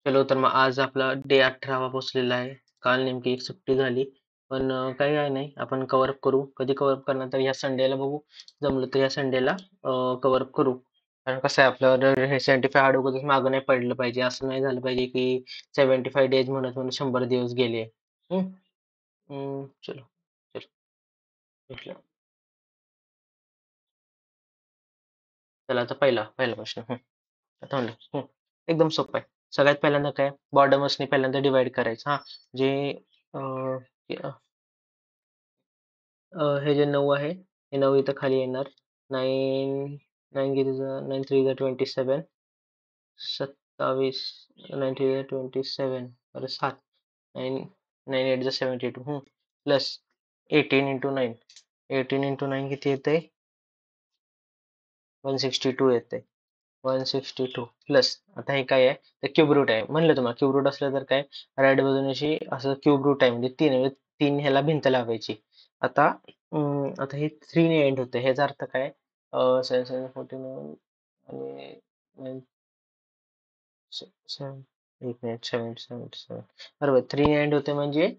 चलो तर मग आज आपला डे 18वा पोचलेला आहे. काल नेमकी एक सुट्टी झाली. पण काही आहे नाही. आपण कव्हर अप करू. कधी कव्हर अप करणार तर ह्या संडेला बघू. जमलं तर या संडेला कव्हर अप करू. कारण कसं आहे आपलं हे 75 हार्ड उगाचच मागं नाही पडलं पाहिजे. असं नाही झालं पाहिजे की 75 डेज म्हणत म्हणून 100 दिवस गेले. हम्म? चलो चलो भेटलं. चला आता पहिला पहिला प्रश्न. आता म्हणलं एकदम सोपं आहे. सगळ्यात पहिल्यांदा काय बॉर्डमर्सनी पहिल्यांदा डिवाइड करायचं हा. जे अं, हे जे 9 आहे हे 9 इथं खाली येणार. 9 9 किती 9 3 27 27 9 3 27 बरं 7 9 9 8 72 प्लस 18 इंटू 9 18 इंटू 9 किती येते 162 येते 162 प्लस आता हे काय आहे तर क्यूब रूट आहे म्हणलं तुम्हाला क्यूब रूट असलं तर काय राईट बाजूने अशी असं क्यूब रूट आहे म्हणजे तीन ह्याला भिंत लावायची आता आता हे 3 ने एंड होते ह्याचा अर्थ काय 7 7 49 आणि एक मिनिट 77 बरोबर 3 एंड होते म्हणजे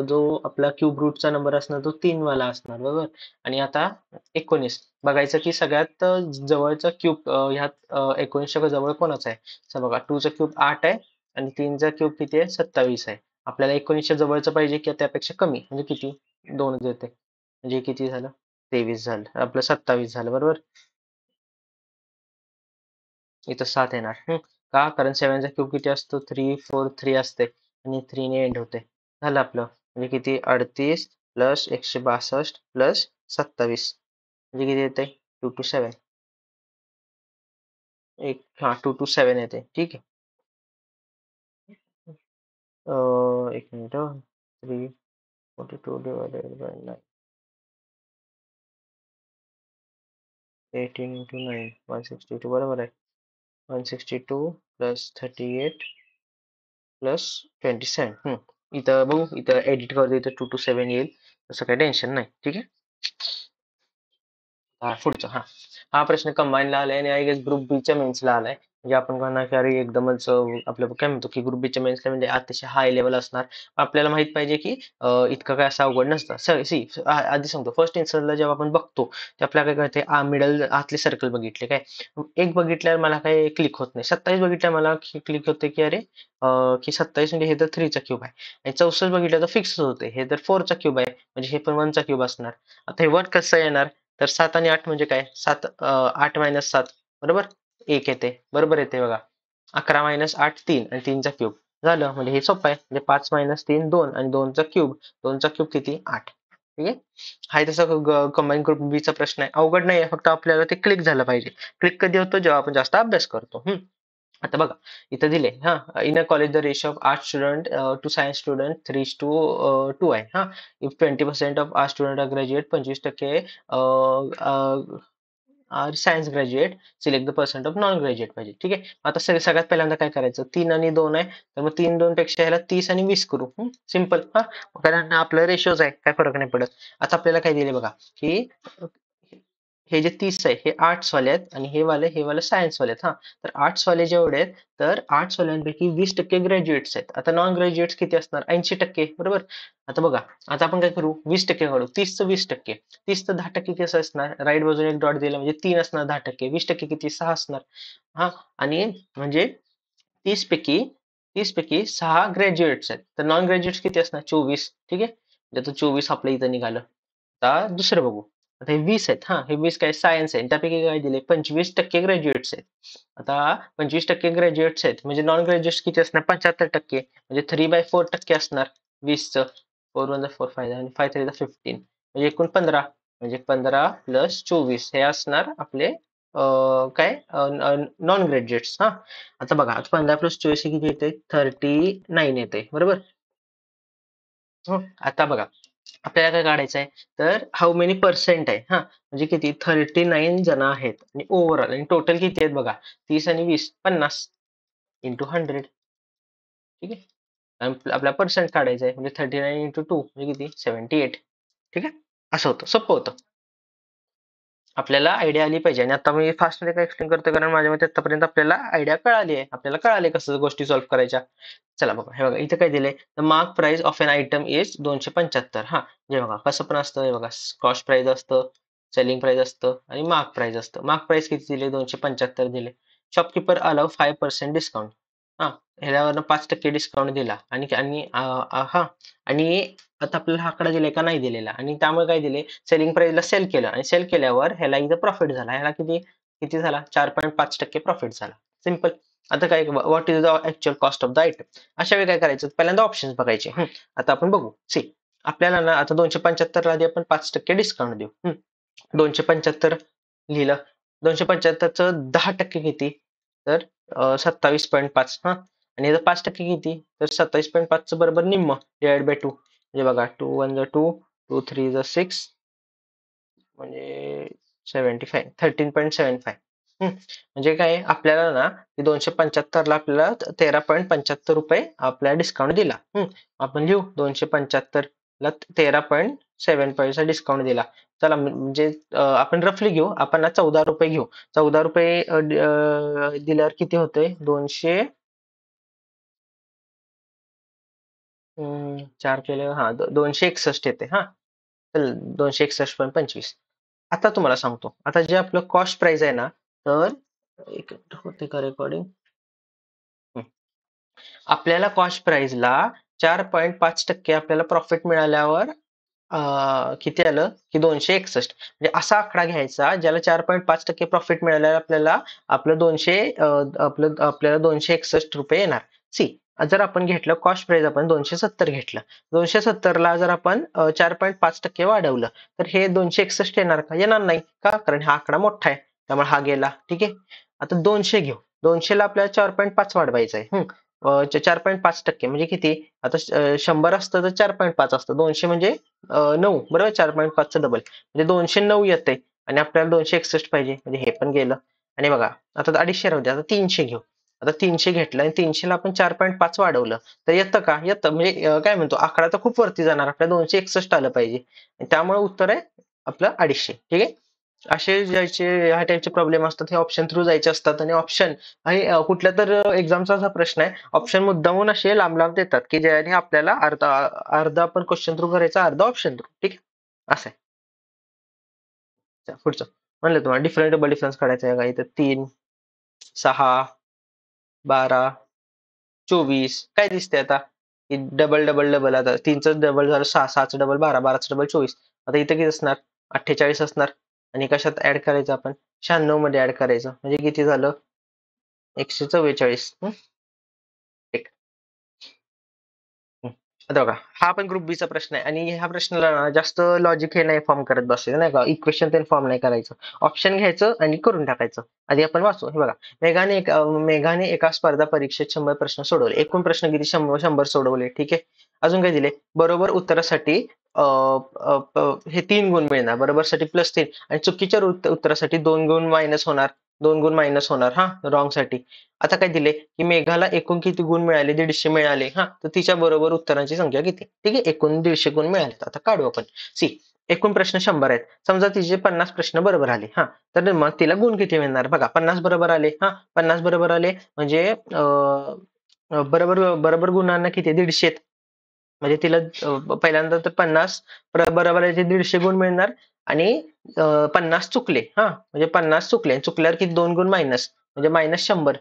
जो आपला क्यूब रूटचा नंबर असणार तो 3 वाला असणार बरोबर आणि आता 19 बघायचं की सगळ्यात जवळचा क्यूब ह्यात 19च्या जवळ कोणाचा आहे तर बघा 2 चा क्यूब 8 आहे आणि 3 चा क्यूब किती आहे 27 आहे आपल्याला 19च्या जवळचं पाहिजे की त्यापेक्षा कमी म्हणजे किती 2 येते म्हणजे किती झालं 23 झालं आपलं 27 झालं बरोबर इथं 7 येणार का कारण 7 चा क्यूब किती असतो 3 4 3 असते आणि 3 ने एंड होते झालं आपलं म्हणजे किती 38 प्लस 162 प्लस 27 म्हणजे किती येते 2 to 7 2 to 7 येते ठीक आहे एक मिनिट 342 डिवायडेड बाय 9 18 इंटू 9 162 बरोबर आहे 162 प्लस 38 प्लस 27 इथं बघू इथं एडिट करतो इथं 2 to 7 येईल तसं काही टेन्शन नाही ठीक आहे पुढचा हा प्रश्न कंबाईनला आलाय आणि आय गेस ग्रुप बी च्या मेन्सला आलाय म्हणजे आपण म्हणणार की अरे एकदमच आपलं काय म्हणतो की ग्रुप बी च्या मेन्सला म्हणजे अतिशय हाय लेवल असणार आपल्याला माहित पाहिजे की इतकं काय असं अवघड नसतं सी आधी सांगतो फर्स्ट इन्स्टन्सला जेव्हा आपण बघतो ते आपल्याला काय कळते मिडल आतले सर्कल बघितले काय एक बघितल्यावर मला काय क्लिक होत नाही 27 बघितल्यावर मला क्लिक होते की अरे की 27 म्हणजे हे तर 3 चा क्यूब आहे आणि 64 बघितलं तर फिक्स होते हे तर 4 चा क्यूब आहे म्हणजे हे पण 1 चा क्यूब असणार आता हे 1 कसं येणार तर 7 आणि 8 म्हणजे काय 8 मायनस 7 बरोबर एक येते बरोबर येते बघा 11 मायनस 8 3 आणि 3 चा क्यूब झालं म्हणजे हे सोपं आहे म्हणजे 5 मायनस 3 2 आणि 2 चा क्यूब 2 चा क्यूब किती 8 ठीक आहे हा तसा कंबाईन ग्रुप बी चा प्रश्न आहे अवघड नाही आहे फक्त आपल्याला ते क्लिक झालं पाहिजे क्लिक कधी होतं जेव्हा आपण जास्त अभ्यास करतो आता बघा इथं दिले in a college the ratio of art student to science student 3:2 आहे if 20% of art student are graduate 25% are science graduate select the percent of non graduate पाहिजे ठीक आहे आता सगळ्यात पहिल्यांदा काय करायचं 3 आणि 2 आहे तर मग 3 2 पेक्षा ह्याला 30 आणि 20 करू सिम्पल कारण आपलं रेशिओज आहे काय फरक नाही पडत आता आपल्याला काय दिले बघा की हे जे 30 आहे हे आर्ट्स वाले आहेत आणि हे वाले सायन्स वाले आहेत तर आर्ट्स वाले जेवढे आहेत तर आर्ट्स वाल्यांपैकी 20% ग्रॅज्युएट्स आहेत आता नॉन ग्रॅज्युएट्स किती असणार 80% बरोबर आता बघा आता आपण काय करू 20% काढू 30चं 20% 30चं 10% कसं असणार राईट बाजूने एक डॉट दिला म्हणजे 3 असणार 10% 20% किती 6 असणार आणि म्हणजे 30 पैकी 30 पैकी 6 ग्रॅज्युएट्स आहेत तर नॉन ग्रॅज्युएट्स किती असणार 24 ठीक आहे म्हणजे 24 आपल्या इथं निघालं आता दुसरं बघू आता हे 20 आहेत हे 20 काय सायन्स आहे त्यापैकी काय दिले 25% ग्रॅज्युएट्स आहेत आता 25% ग्रॅज्युएट्स आहेत म्हणजे नॉन ग्रॅज्युएट्स किती असणार 75% म्हणजे 3/4% असणार 20चं 4 1 4 5 आणि 5 3 15 म्हणजे एकूण 15 म्हणजे 15 प्लस 24 हे असणार आपले काय नॉन ग्रॅज्युएट्स आता बघा आता 15 प्लस 24 किती येते 39 येते बरोबर आता बघा आपल्याला काय काढायचं आहे तर हाऊ मेनी पर्सेंट आहे म्हणजे किती 39 जण आहेत आणि ओव्हरऑल आणि टोटल किती आहेत बघा 30 आणि 20 50 इंटू 100 ठीक आहे आणि आपला पर्सेंट काढायचा आहे म्हणजे 39 इंटू 2 म्हणजे किती 78 ठीक आहे असं होतं सोपं होतं आपल्याला आयडिया आली पाहिजे. आणि आता मी फास्ट मध्ये काय एक्सप्लेन करतो, कारण माझ्या मते आतापर्यंत आपल्याला आयडिया कळाली आहे, आपल्याला कळाले कसं गोष्टी सॉल्व्ह करायच्या. चला बघा, हे बघा इथे काय दिलंय, the mark price of an item is 275. हा, जे बघा कसं पण असतं, हे बघा कॉस्ट प्राइस असतं, सेलिंग प्राइस असतं आणि मार्क प्राइस असतं. मार्क प्राइस किती दिले, 275 दिले. Shopkeeper allow 5% discount. हा, ह्याच्यावरनं 5% डिस्काउंट दिला. आणि आणि हा, आणि आता आपल्याला हा आकडा दिलाय का नाही दिलेला, आणि त्यामुळे काय दिले, सेलिंग प्राइसला सेल केलं, आणि सेल केल्यावर ह्याला इथं प्रॉफिट झाला. ह्याला किती किती झाला, 4.5% प्रॉफिट झाला. सिम्पल. आता काय, what is the actual cost of the item. अशा वेळी काय करायचं, पहिल्यांदा ऑप्शन्स बघायचे. आता आपण बघू. सी, आपल्याला ना आता 275 ला आधी आपण 5% डिस्काउंट देऊ. 275 लिहिलं. 275चं 10% किती, तर 27.5. हा, आणि याचं 5% किती, तर 27.5 बरोबर निम्म, डिवाइड बाय 2. म्हणजे बघा, 2 1 जा 2, 2 3 जा 6, म्हणजे 75, 13.75. म्हणजे काय, आपल्याला ना 275 ला आपल्याला 13.75 रुपये आपल्याला डिस्काउंट दिला. आपण लिहू 275 ला 13.75 डिस्काउंट दिला. चला, म्हणजे आपण रफली घेऊ, आपण ना 14 रुपये घेऊ. 14 रुपये दिल्यावर किती होते, 200, 4 केले, हा 261 येते. हा, चल 261.25. आता तुम्हाला सांगतो, आता जे आपलं कॉस्ट प्राइस आहे ना, तर एक मिनिट, होते का रेकॉर्डिंग. आपल्याला कॉस्ट प्राइसला 4.5% आपल्याला प्रॉफिट मिळाल्यावर किती आलं, की 261. म्हणजे असा आकडा घ्यायचा ज्याला 4.5% प्रॉफिट मिळाल्यावर आपल्याला आपलं 200 आपल्याला 261 रुपये येणार. सी, जर आपण घेतलं कॉस्ट प्राइस, आपण 270 घेतलं, 270ला जर आपण 4.5% वाढवलं, तर हे 261 येणार का, येणार नाही का, कारण हा आकडा मोठा आहे, त्यामुळे हा गेला. ठीक आहे. आता 200 घेऊ. 200ला आपल्याला 4.5 वाढवायचं आहे. 4.5% म्हणजे किती, आता 100 असतं तर 4.5 असतं, 200 म्हणजे 9, बरोबर, 4.5चं डबल म्हणजे 209 येते. आणि आपल्याला 261 पाहिजे, म्हणजे हे पण गेलं. आणि बघा, आता 250 राहू दे, आता 300 घेऊ. आता 300 घेतलं आणि 300ला आपण 4.5 वाढवलं, तर येतं का, येतं. म्हणजे काय म्हणतो, आकडा तर खूप वरती जाणार, आपल्याला 261 आलं पाहिजे. आणि त्यामुळे उत्तर आहे आपलं 250. ठीक आहे. असे ज्याचे ह्या टाईपचे प्रॉब्लेम असतात, हे ऑप्शन थ्रू जायचे असतात. आणि ऑप्शन, आणि कुठल्या तर एक्झामचा असा प्रश्न आहे, ऑप्शन मुद्दामून असे लांब लांब देतात, की ज्याने आपल्याला अर्धा अर्धा आपण क्वेश्चन थ्रू करायचा, अर्धा ऑप्शन थ्रू. ठीक आहे, असं आहे. पुढचं म्हणलं, तुम्हाला डिफरंट डबल डिफरन्स काढायचा आहे का, इथं 3, 6, 12, 24 काय दिसते आता, डबल डबल डबल. आता 3च डबल झालं 6, 6च डबल 12, 12च डबल 24. आता इथं किती असणार, 48 असणार. आणि कशात ऍड करायचं आपण, 96 मध्ये ऍड करायचं, म्हणजे किती झालं, 144. आता बघा, हा पण ग्रुप बीचा प्रश्न आहे, आणि ह्या प्रश्नाला ना जास्त लॉजिक हे नाही फॉर्म करत बसायचं, नाही का, इक्वेशन ते फॉर्म नाही करायचं, ऑप्शन घ्यायचं आणि करून टाकायचं. आधी आपण वाचू. हे बघा, मेघाने एका स्पर्धा परीक्षेत 100 प्रश्न सोडवले. एकूण प्रश्न किती, 100 सोडवले. ठीक आहे. अजून काय दिले, बरोबर उत्तरासाठी हे 3 गुण मिळणार, बरोबर साठी +3, आणि चुकीच्या उत्तरासाठी 2 गुण मायनस होणार, 2 गुण मायनस होणार. हा, रॉंग साठी. आता काय दिले, की मेघाला एकूण किती गुण मिळाले, 150 मिळाले. हा, तर तिच्या बरोबर उत्तरांची संख्या किती. ठीक आहे, एकूण 150 गुण मिळाले. आता काढू आपण. सी, एकूण प्रश्न 100 आहेत, समजा तिचे 50 प्रश्न बरोबर आले. हा, तर मग तिला गुण किती मिळणार, बघा, 50 बरोबर आले. हा, 50 बरोबर आले म्हणजे बरोबर बरोबर गुणांना किती, 150. म्हणजे तिला पहिल्यांदा तर 50 बरोबर आहे, 150 गुण मिळणार. आणि 50 चुकले. हा, म्हणजे 50 चुकले, चुकल्यावर किती, 2 गुण मायनस, म्हणजे -100.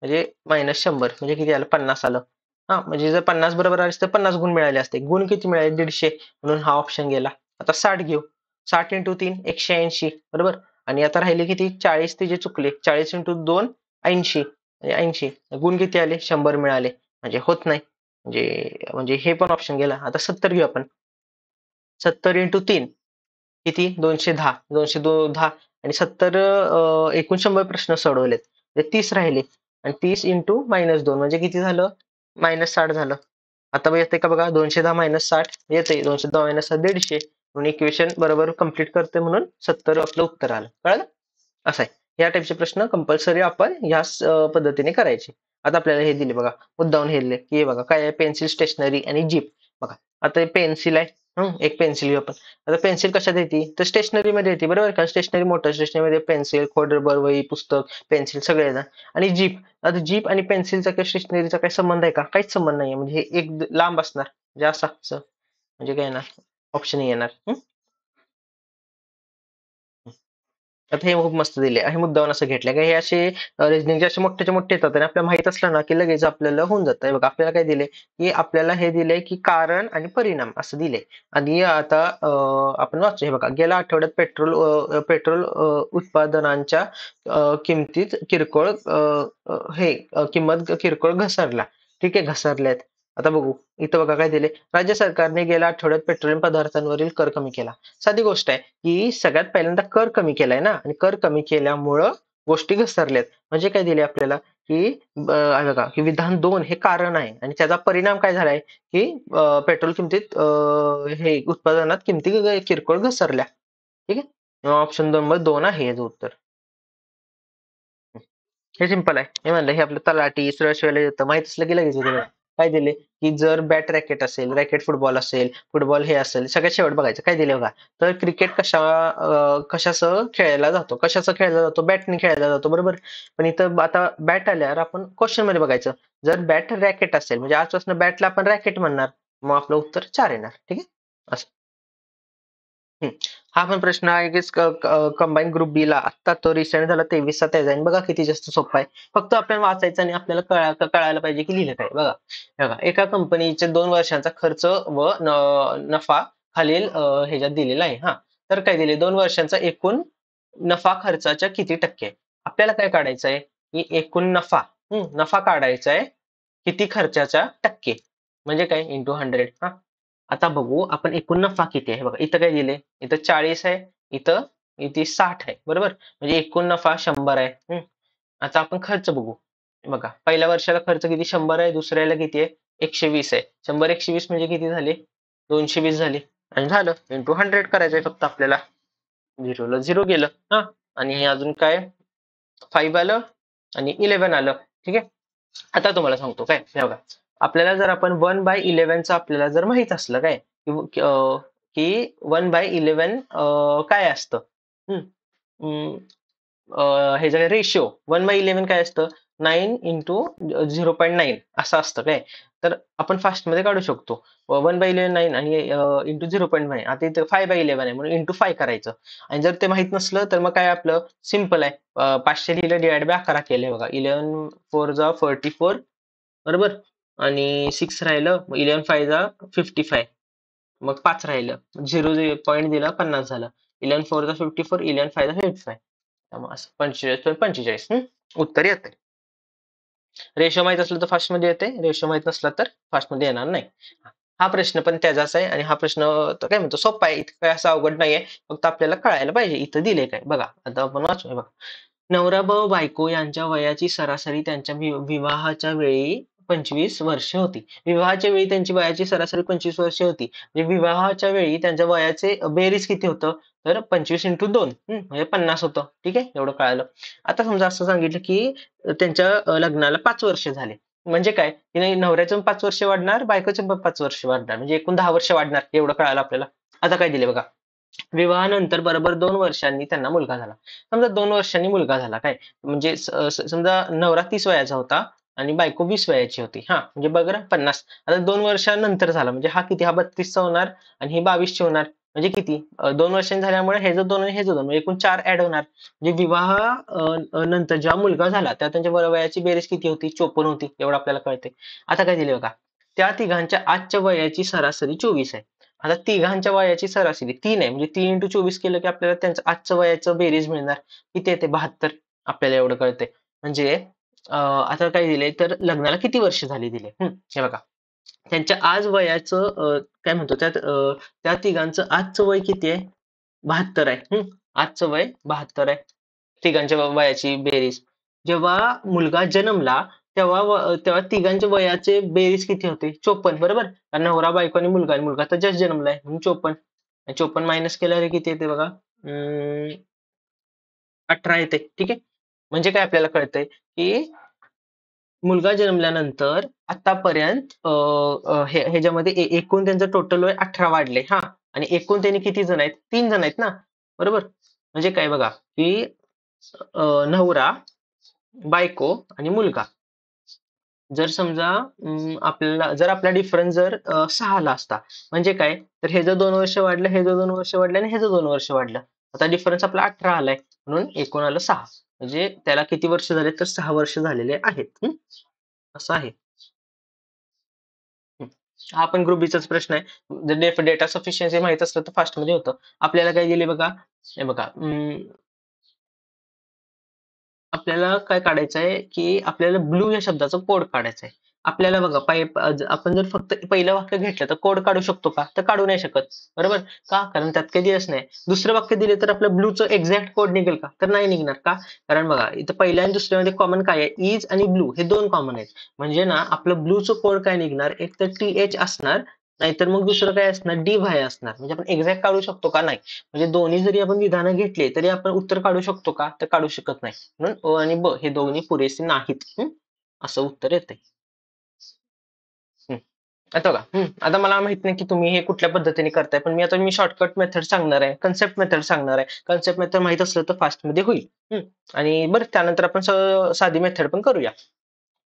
म्हणजे -100 म्हणजे किती आलं, 50 आलं. हा, म्हणजे जर 50 बरोबर आले तर 50 गुण मिळाले असते. गुण किती मिळाले, 150, म्हणून हा ऑप्शन गेला. आता 60 घेऊ. 60 × 3 180, बरोबर. आणि आता राहिले किती, 40 तिचे चुकले, 40 × 2 80, म्हणजे 80. गुण किती आले, 100 मिळाले. म्हणजे होत नाही, म्हणजे म्हणजे हे पण ऑप्शन गेला. आता 70 घेऊ आपण. 70 × 3 किती, 210, 210. आणि 70 एकूण 100 प्रश्न सोडवलेत, म्हणजे 30 राहिले. आणि 30 × -2 म्हणजे किती झालं, -60 झालं. आता बघ येते का, बघा, 210 - 60 येते, 210 - 60 150. म्हणून इक्वेशन बरोबर कम्प्लीट करते, म्हणून 70 आपलं उत्तर आलं. कळलं. असं आहे. या टाईपचे प्रश्न कंपल्सरी आपण ह्या पद्धतीने करायचे. आता आपल्याला हे दिले बघा, मुद्दाहून हे दिले, की हे बघा काय आहे, पेन्सिल, स्टेशनरी आणि जीप. बघा, आता पेन्सिल आहे. एक पेन्सिल घेऊ आपण. आता पेन्सिल कशात येते? तर स्टेशनरी मध्ये येते बरोबर का? स्टेशनरी मोठं स्टेशनरी मध्ये पेन्सिल, खोडरबर, वही, पुस्तक, पेन्सिल सगळे येतात. आणि जीप. आता जीप आणि पेन्सिलचा किंवा स्टेशनरीचा काही संबंध आहे का? काहीच संबंध नाहीये. म्हणजे हे एक लांब असणार. म्हणजे असं म्हणजे काय येणार? ऑप्शन येणार. आता हे खूप मस्त दिले हे मुद्दावून असं घेतलंय का हे असे रिजनिंगचे असे मोठ्याचे मोठे येतात आणि आपल्याला माहित असलं ना की लगेच आपल्याला होऊन जातं बघा आपल्याला काय दिले की आपल्याला हे दिले की कारण आणि परिणाम असं दिले आणि आता आपण वाचू हे बघा गेल्या आठवड्यात पेट्रोल उत्पादनांच्या किमतीत किरकोळ किंमत किरकोळ घसरला ठीक आहे घसरल्यात आता बघू इथं बघा काय दिले राज्य सरकारने गेल्या आठवड्यात पेट्रोलियम पदार्थांवरील कर कमी केला साधी गोष्ट आहे की सगळ्यात पहिल्यांदा कर कमी केलाय ना आणि कर कमी केल्यामुळं गोष्टी घसरल्यात म्हणजे काय दिले आपल्याला की आहे बघा की विधान 2 हे कारण आहे आणि त्याचा परिणाम काय झालाय की पेट्रोल किमतीत हे उत्पादनात किमती किरकोळ घसरल्या ठीक आहे ऑप्शन 2 मध्ये 2 आहे याचं उत्तर हे सिंपल आहे हे म्हणलं हे आपलं तलाठी सरळ शिवायला येतं माहित असलं की लगेच येतं. काय दिले की जर बॅट रॅकेट असेल रॅकेट फुटबॉल असेल फुटबॉल हे असेल सगळ्यात शेवट बघायचं काय दिले बघा तर क्रिकेट कशासह खेळला जातो कशासह खेळला जातो बॅटने खेळला जातो बरोबर पण इथं आता बॅट आल्यावर आपण क्वेश्चन मध्ये बघायचं जर बॅट रॅकेट असेल म्हणजे आजपासून बॅटला आपण रॅकेट म्हणणार मग आपलं उत्तर 4 येणार ठीक आहे असं हम्म. हा पण प्रश्न आहे की कंबाईन ग्रुप बी ला आता तो रिसेंट झाला 23 चा जाईल बघा किती जास्त सोपा आहे फक्त आपल्याला वाचायचं आणि आपल्याला कळायला पाहिजे की लिहिलं काय बघा बघा एका कंपनीचे 2 वर्षांचा खर्च व नफा खालील ह्याच्यात दिलेला आहे हा तर काय दिले 2 वर्षांचा एकूण नफा खर्चाच्या किती टक्के आहे? आपल्याला काय काढायचं आहे की एकूण नफा नफा काढायचा आहे किती खर्चाच्या टक्के म्हणजे काय इंटू 100 हा आता बघू आपण एकूण नफा किती आहे बघा इथं काय दिले इथं 40 आहे इथं इथे 60 आहे बरोबर म्हणजे एकूण नफा 100 आहे आता आपण खर्च बघू बघा पहिल्या वर्षाला खर्च किती 100 आहे दुसऱ्याला किती आहे 120 आहे 100 120 म्हणजे किती झाले 220 झाले आणि झालं इंटू 100 करायचंय फक्त आपल्याला झिरोला झिरो गेलं हा आणि अजून काय 5 आलं आणि 11 आलं ठीक आहे आता तुम्हाला सांगतो काय हे बघा आपल्याला जर आपण 1/11 आपल्याला जर माहित असलं काय की 1/11 काय असतं हम्म, हम्म, ह्याचं रेशिओ 1/11 काय असतं 9 × 0.9 असं असतं काय तर आपण फास्ट मध्ये काढू शकतो 1/11 9 आणि इंटू 0.9 आता इथं 5/11 आहे म्हणून इंटू 5 करायचं आणि जर ते माहित नसलं तर मग काय आपलं सिम्पल आहे 500 लिहिलं डिवाइड बाय 11 केलंय बघा 11 4 जा 44 बरोबर आणि 6 राहिलं 11 5 जा 55 मग 5 राहिलं 0 पॉईंट दिला 50 झालं 11 4 जा 54 11 5 जा 55 त्यामुळे असं 45 उत्तर येते रेशो माहित असलं तर फास्ट मध्ये येते रेशो माहित नसला तर फास्ट मध्ये येणार नाही हा प्रश्न पण त्याचाच आहे आणि हा प्रश्न तर काय म्हणतो सोपा आहे इतकं काय असं अवघड नाहीये फक्त आपल्याला कळायला पाहिजे इथं दिले काय बघा आता आपण वाचू हे बघा नवरा व बायको यांच्या वयाची सरासरी त्यांच्या विवाहाच्या वेळी 25 वर्षे होती विवाहाच्या वेळी त्यांची वयाची सरासरी 25 वर्षे होती म्हणजे विवाहाच्या वेळी त्यांच्या वयाचे बेरीज किती होतं तर 25 × 2 म्हणजे 50 होतं ठीक आहे एवढं कळालं आता समजा असं सांगितलं की त्यांच्या लग्नाला 5 वर्ष झाले म्हणजे काय की नवऱ्याचं पण 5 वर्ष वाढणार बायकोचं पण 5 वर्ष वाढणार म्हणजे एकूण 10 वर्ष वाढणार एवढं कळालं आपल्याला आता काय दिले बघा विवाहानंतर बरोबर 2 वर्षांनी त्यांना मुलगा झाला समजा 2 वर्षांनी मुलगा झाला काय म्हणजे समजा नवरा 30 वयाचा होता आणि बायको 20 वयाची होती हा म्हणजे बघ ना 50 आता 2 वर्षानंतर झाला म्हणजे हा किती हा 32चा होणार आणि ही 22ची होणार म्हणजे किती 2 वर्षांनी झाल्यामुळे हे जर 2 आणि हे जर 2 एकूण 4 ऍड होणार म्हणजे विवाह नंतर जेव्हा मुलगा झाला तेव्हा त्यांच्या वयाची बेरीज किती होती 54 होती एवढं आपल्याला कळते आता काय दिले बघा त्या तिघांच्या आजच्या वयाची सरासरी 24 आहे आता तिघांच्या वयाची सरासरी 3 आहे म्हणजे 3 × 24 केलं की आपल्याला त्यांचं आजचं वयाचं बेरीज मिळणार किती येते 72 आपल्याला एवढं कळते म्हणजे आता काय दिले तर लग्नाला किती वर्ष झाली दिले हे बघा त्यांच्या आज वयाचं काय म्हणतो त्या तिघांचं आजचं वय किती आहे 72 आहे आजचं वय 72 आहे तिघांच्या वयाची बेरीज जेव्हा मुलगा जन्मला तेव्हा तिघांच्या वयाचे बेरीज किती होते 54 बरोबर कारण नवरा बायको आणि मुलगा तर जस्ट जन्मलाय म्हणून 54 54 मायनस केल्यावर किती येते बघा 18 येते ठीक आहे म्हणजे काय आपल्याला कळतंय की मुलगा जन्मल्यानंतर आतापर्यंत ह्याच्यामध्ये एकूण त्यांचं टोटल वय 18 वाढले हा. आणि एकूण त्यांनी किती जण आहेत? 3 जण आहेत ना, बरोबर. म्हणजे काय बघा की नवरा, बायको आणि मुलगा. जर समजा आपल्याला जर आपला डिफरन्स जर 6 ला असता, म्हणजे काय, तर हे जर 2 वर्ष वाढलं, हे जर 2 वर्ष वाढलं आणि हे जर 2 वर्ष वाढलं, आता डिफरन्स आपला 18 आलाय, म्हणून एकूण आलं 6. म्हणजे त्याला किती वर्ष झाले? तर 6 वर्ष झालेले आहेत. असं आहे. हम्म. हा पण ग्रुप बीचाच प्रश्न आहे. जर डेटा सफिशियन्सी माहित असलं तर फास्ट मध्ये होतं. आपल्याला काय दिले बघा, हे बघा, आपल्याला काय काढायचं आहे की आपल्याला ब्लू या शब्दाचा कोड काढायचा आहे. आपल्याला बघा आपण जर फक्त पहिलं वाक्य घेतलं तर कोड काढू शकतो का? तर काढू नाही शकत, बरोबर. का? कारण त्यात काही दिवस नाही. दुसरं वाक्य दिले तर आपलं ब्लूचं एक्झॅक्ट कोड निघेल का? तर नाही निघणार. का? कारण बघा इथं पहिल्या आणि दुसऱ्यामध्ये कॉमन काय आहे? इज आणि ब्लू हे 2 कॉमन आहेत. म्हणजे ना आपलं ब्लूचं कोड काय निघणार? एक तर TH असणार, नाहीतर मग दुसरं काय असणार? DY असणार. म्हणजे आपण एक्झॅक्ट काढू शकतो का? नाही. म्हणजे दोन्ही जरी आपण विधानं घेतले तरी आपण उत्तर काढू शकतो का? तर काढू शकत नाही. म्हणून अ आणि ब हे दोन्ही पुरेसे नाहीत. असं उत्तर येते. आता बघा, आता मला माहित नाही की तुम्ही हे कुठल्या पद्धतीने करताय, पण मी शॉर्टकट मेथड सांगणार आहे, कन्सेप्ट मेथड सांगणार आहे. कन्सेप्ट मेथड माहित असलं तर फास्ट मध्ये होईल. आणि बरं त्यानंतर आपण साधी मेथड पण करूया.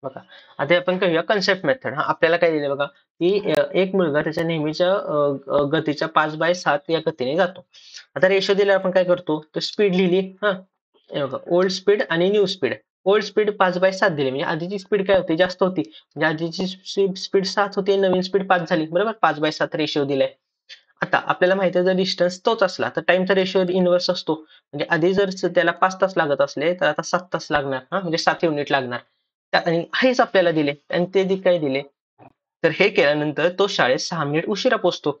बघा, आता आपण करूया कन्सेप्ट मेथड. हा आपल्याला काय दिले बघा की एक मुलगा त्याच्या नेहमीच्या गतीच्या 5/7 या गतीने जातो. आता रेशो दिला आपण काय करतो, तर स्पीड लिहिली. हा, हे बघा, ओल्ड स्पीड आणि न्यू स्पीड. ओल्ड स्पीड 5/7 दिली, म्हणजे आधीची स्पीड काय होती? जास्त होती. म्हणजे आधीची स्पीड 7 होती, नवीन स्पीड 5 झाली, बरोबर. 5/7 रेशो दिलाय. आता आपल्याला माहिती आहे जर डिस्टन्स तोच असला तर टाइमचा रेशो इनव्हर्स असतो. म्हणजे आधी जर त्याला 5 तास लागत असले तर आता 7 तास लागणार. हा, म्हणजे 7 युनिट लागणार. आणि हेच आपल्याला दिले आणि ते काय दिले, तर हे केल्यानंतर तो शाळेत 6 मिनिट उशिरा पोहोचतो.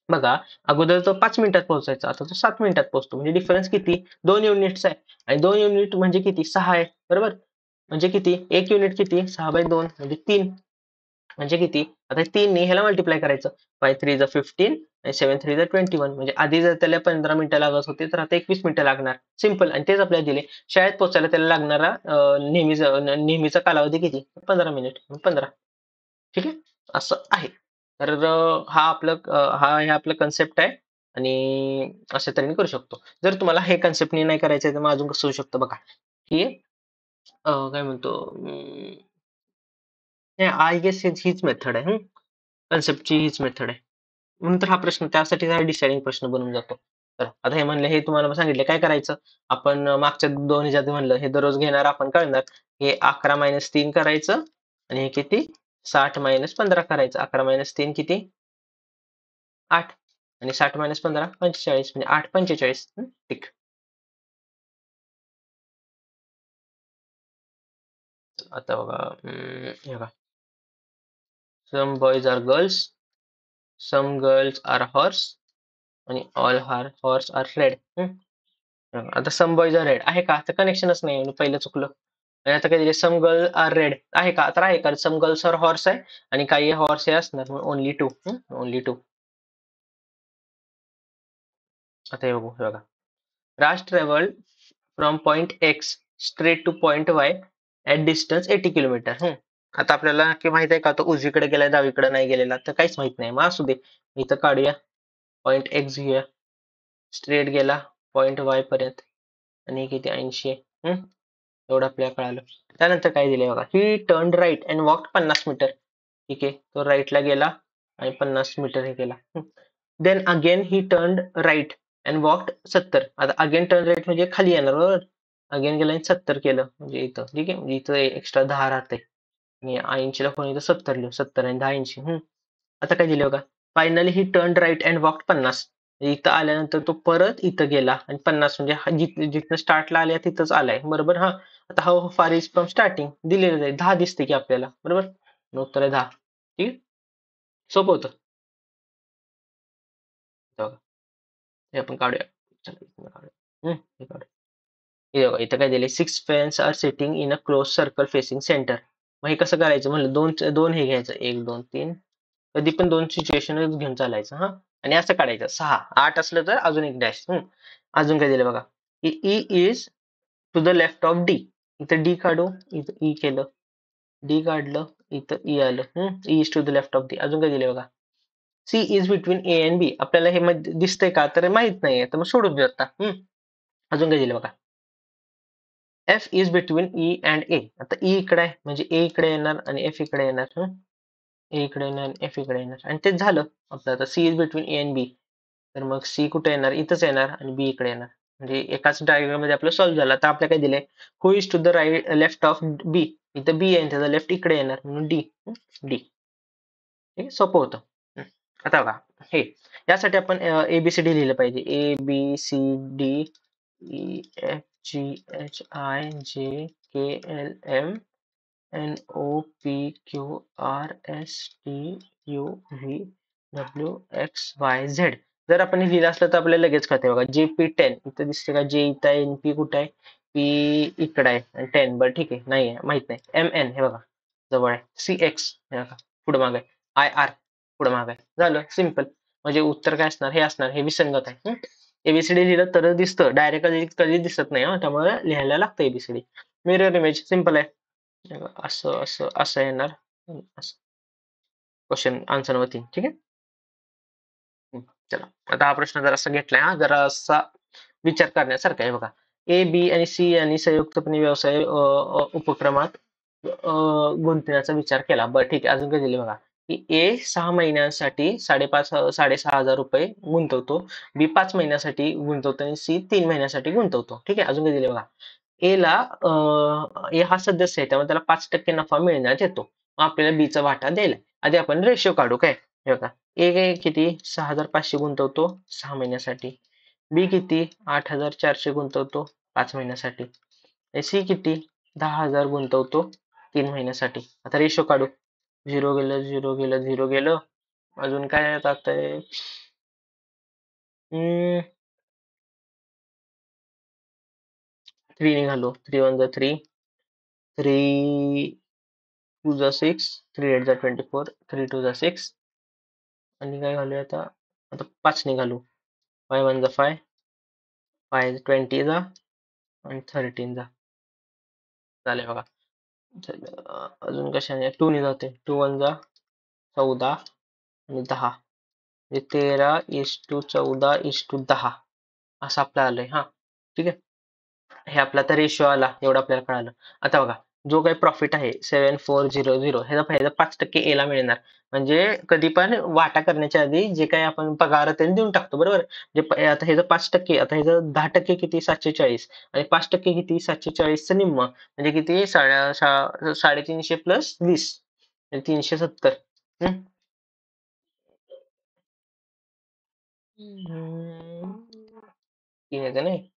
बघा, अगोदर तो 5 मिनिटात पोहोचायचा, आता तो 7 मिनिटात पोहोचतो. म्हणजे डिफरन्स किती? 2 युनिट्स आहे. आणि 2 युनिट म्हणजे किती? 6 आहे, बरोबर. म्हणजे किती? 1 युनिट किती? 6/2 म्हणजे 3. म्हणजे किती? आता 3 ने ह्याला मल्टिप्लाय करायचं. 5 3 जा 15 आणि 7 3 जा 21. म्हणजे आधी जर त्याला 15 मिनिटं लागत होते तर आता 21 मिनिटं लागणार. सिंपल. आणि तेच आपल्याला दिले. शाळेत पोहोचायला त्याला लागणारा नेहमीचा कालावधी किती? 15 मिनिट. 15. ठीक आहे? असं आहे. तर हा हे आपलं कन्सेप्ट आहे. आणि अशा तऱ्हेने करू शकतो. जर तुम्हाला हे कन्सेप्टने नाही करायचं तर मग अजून कसं होऊ शकतं बघा, की काय म्हणतो, आय गेस हीच मेथड आहे. कन्सेप्टची हीच मेथड आहे. म्हणून तर हा प्रश्न त्यासाठी हा डिसाइडिंग प्रश्न बनून जातो. तर आता हे म्हणलं, हे तुम्हाला सांगितलं काय करायचं. आपण मागच्या 2 ह्याच्यात म्हणलं हे दररोज घेणार आपण कळणार. हे 11-3 करायचं आणि हे किती? 60-15 करायचं. 11-3 किती? 8. आणि 60-15 45, म्हणजे 8 45. ठीक. आता बघा, हे बघा, some boys are girls, some girls are horse आणि ऑल हॉर्स आर रेड. आता सम बॉयज आर रेड आहे का? तर कनेक्शनच नाही, म्हणजे पहिलं चुकलं. आणि आता काय दिले? सम गर्ल आर रेड आहे का? तर आहे का? सम गर्ल्स आर हॉर्स आहे आणि काही हॉर्स हे असणार, ओनली 2. ओनली 2. आता हे बघू, हे बघा, Raj travelled from point X straight to point Y at distance 80 kilometre. आता आपल्याला की माहित आहे का तो उजवीकडे गेलाय डावीकडे नाही गेलेला? तर काहीच माहित नाही. मग असू दे, इथं काढूया. पॉइंट एक्स घेऊया, स्ट्रेट गेला पॉइंट वाय पर्यंत, आणि किती? 80 आहे. एवढं आपल्याला कळालं. त्यानंतर काय दिलंय बघा, he turn right and walk 50 metre. ठीक आहे, तो राईटला गेला आणि 50 मीटर हे केला. Then again he turn right and walk 70. आता अगेन टर्न राईट म्हणजे खाली येणार, बरोबर. अगेन गेला आणि 70 केलं, म्हणजे इथं. ठीक आहे, म्हणजे इथं एक्स्ट्रा 10 राहते. आणि 80 ला कोणी इथं 70 लिहू, 70 आणि 10 80. आता काय दिले बघा, finally he turn right and walk 50. इथं आल्यानंतर तो परत इथं गेला आणि 50, म्हणजे जिथं स्टार्टला आल्या तिथंच आलाय, बरोबर. हा, आता how far is from starting दिलेलं आहे, 10 दिसते की आपल्याला, बरोबर. उत्तर आहे 10. ठीक आहे, सोपं होतं. हे बघा, हे आपण काढूया. चला, इथनं काढूया. हे काढूया. हे बघा, इथं काय दिले, 6 fans are sitting in a close circle facing centre. मग हे कसं करायचं म्हणलं, दोन दोन हे घ्यायचं, 1 2 3. कधी पण 2 सिच्युएशन घेऊन चालायचं. हा, आणि असं काढायचं. 6 8 असलं तर अजून एक डॅश. अजून काय दिलं बघा, E is to the left of D. इथं डी काढू, इथं ई केलं. डी काढलं, इथं ई आलं. E is to the left of D. अजून काय दिले बघा. C is between A and B. आपल्याला हे दिसतंय का तर माहित नाहीये, तर मग सोडून देऊ आता. अजून काय दिलं बघा. F is between E and A. आता ई इकडे आहे म्हणजे ए इकडे येणार आणि एफ इकडे येणार. ए इकडे येणार आणि एफ इकडे येणार आणि तेच झालं आपलं. आता C is between A and B, तर मग सी कुठे येणार, इथंच येणार आणि बी इकडे येणार. म्हणजे एकाच डायग्राम मध्ये आपलं सॉल्व्ह झालं. आता आपल्याला काय दिलंय, who is to the right left of B. इथं बी आहे त्याचा लेफ्ट इकडे येणार म्हणून डी. डी हे सोपं होतं. आता बघा हे, यासाठी आपण एबीसीडी लिहिलं पाहिजे. A B C D E F G H I J K L M N O P Q R S T U V W X Y Z. जर आपण हे लिहिलं असलं तर आपल्याला लगेच कळते बघा. जे पी 10 इथं दिसते का, जे इथं आहे, एन पी कुठं आहे, पी इकडे आहे आणि 10 बरं ठीक आहे, नाही आहे माहित नाही. एम एन हे बघा जवळ आहे, सी एक्स हे बघा पुढे माग आहे, आय आर पुढे माग आहे. झालं सिम्पल. म्हणजे उत्तर काय असणार, हे असणार, हे विसंगत आहे. एबीसीडी लिहिलं तर दिसतं, डायरेक्ट कधी दिसत नाही. त्यामुळे लिहायला लागतं एबीसीडी. मिरर इमेज सिम्पल आहे. असं असं असं येणार. Question answer number 3. ठीक आहे. चला आता हा प्रश्न जरासा घेतलाय, जरासा विचार करण्यासारखा आहे बघा. ए बी आणि सी यांनी संयुक्तपणे व्यवसाय उपक्रमात गुंतण्याचा विचार केला. बरं ठीक आहे. अजून काय दिले बघा, की ए 6 महिन्यांसाठी 6,500 रुपये गुंतवतो, बी 5 महिन्यासाठी गुंतवतो आणि सी 3 महिन्यासाठी गुंतवतो. ठीक आहे. अजून काय दिले बघा, ए ला ए हा सदस्य आहे त्यामुळे त्याला 5% नफा मिळण्यात येतो. मग आपल्याला बी चा वाटा द्यायला. आधी आपण रेशो काढू. काय हे बघा, ए किती 6,500 गुंतवतो 6 महिन्यासाठी, बी किती 8,400 गुंतवतो 5 महिन्यासाठी, सी किती 10,000 गुंतवतो 3 महिन्यासाठी. आता रेशो काढू. 0 गेलं, 0 गेलं, 0 गेलं. अजून काय जातंय, 3 निघालो. 3 1 जा 3, 3 2 जा 6, 3 8 जा 24, 3 2 जा 6 आणि काय घालूया आता, आता 5 निघालो. 5 1 जा 5, 5 20 जा आणि 13 जा. झाले बघा. अजून कशाने 2 ने जाते. 2 1 जा 14 आणि 10 म्हणजे 13:14:10 असं आपलं आलंय. ठीक आहे. हे आपला तर रेशो आला, एवढं आपल्याला कळालं. आता बघा, जो काही प्रॉफिट आहे 7400 ह्याचा फायदा 5% एला मिळणार. म्हणजे कधी पण वाटा करण्याच्या आधी जे काही आपण पगार त्यांनी देऊन टाकतो बरोबर. जे आता ह्याचं 5%, आता ह्याचं 10% किती 740 आणि 5% किती 740चं निम्म म्हणजे किती 350 प्लस 20 म्हणजे 370. तीन येते नाही.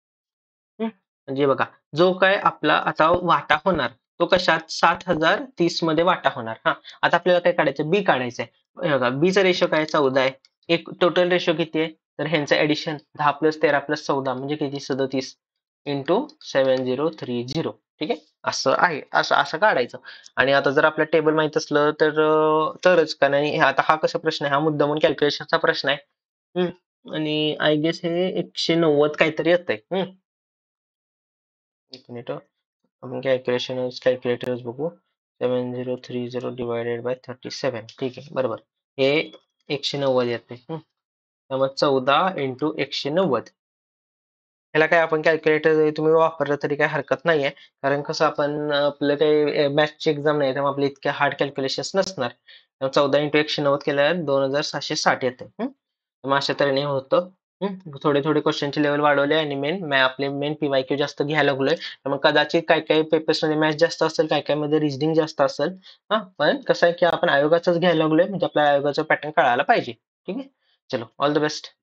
म्हणजे बघा, जो काय आपला आता वाटा होणार तो कशात 7,030 मध्ये वाटा होणार. आता आपल्याला काय काढायचं, बी काढायचंय. हे बघा, बी चा रेशो काय 14 आहे. एक टोटल रेशो किती आहे, तर ह्यांचं ऍडिशन 10 प्लस 13 प्लस 14 म्हणजे किती 37 इंटू 7030. ठीक आहे. असं आहे, असं असं काढायचं. आणि आता जर आपल्या टेबल माहित असलं तर तरच का नाही. आता हा कसा प्रश्न आहे, हा मुद्दामून कॅल्क्युलेशनचा प्रश्न आहे. आणि आय गेस हे 190 काहीतरी येतंय. एक मिनिट, आपण कॅल्क्युलेटर्स बघू. 7030 डिवायडेड बाय 37. ठीक आहे बरोबर. हे 190 येते. त्यामुळे 14 इंटू 190. ह्याला काय आपण कॅल्क्युलेटर तुम्ही वापरलं तरी काही हरकत नाहीये. कारण कसं आपण आपलं काही मॅथ्सची एक्झाम नाही त्यामुळे आपले इतके हार्ड कॅल्क्युलेशन्स नसणार. 14 इंटू 190 केल्यावर 2760 येते. मग अशा तऱ्हेने होतं. थोडे थोडे क्वेश्चनची लेवल वाढवले आणि आपले मेन पीवायक्यू जास्त घ्यायला लागलोय. मग कदाचित काय काही पेपर्स मध्ये मॅथ्स जास्त असेल, काय काय मध्ये रिझनिंग जास्त असेल. पण कसं आहे की आपण आयोगाचंच घ्यायला लागलोय म्हणजे आपल्या आयोगाचा पॅटर्न कळायला पाहिजे. ठीक आहे. चलो ऑल द बेस्ट.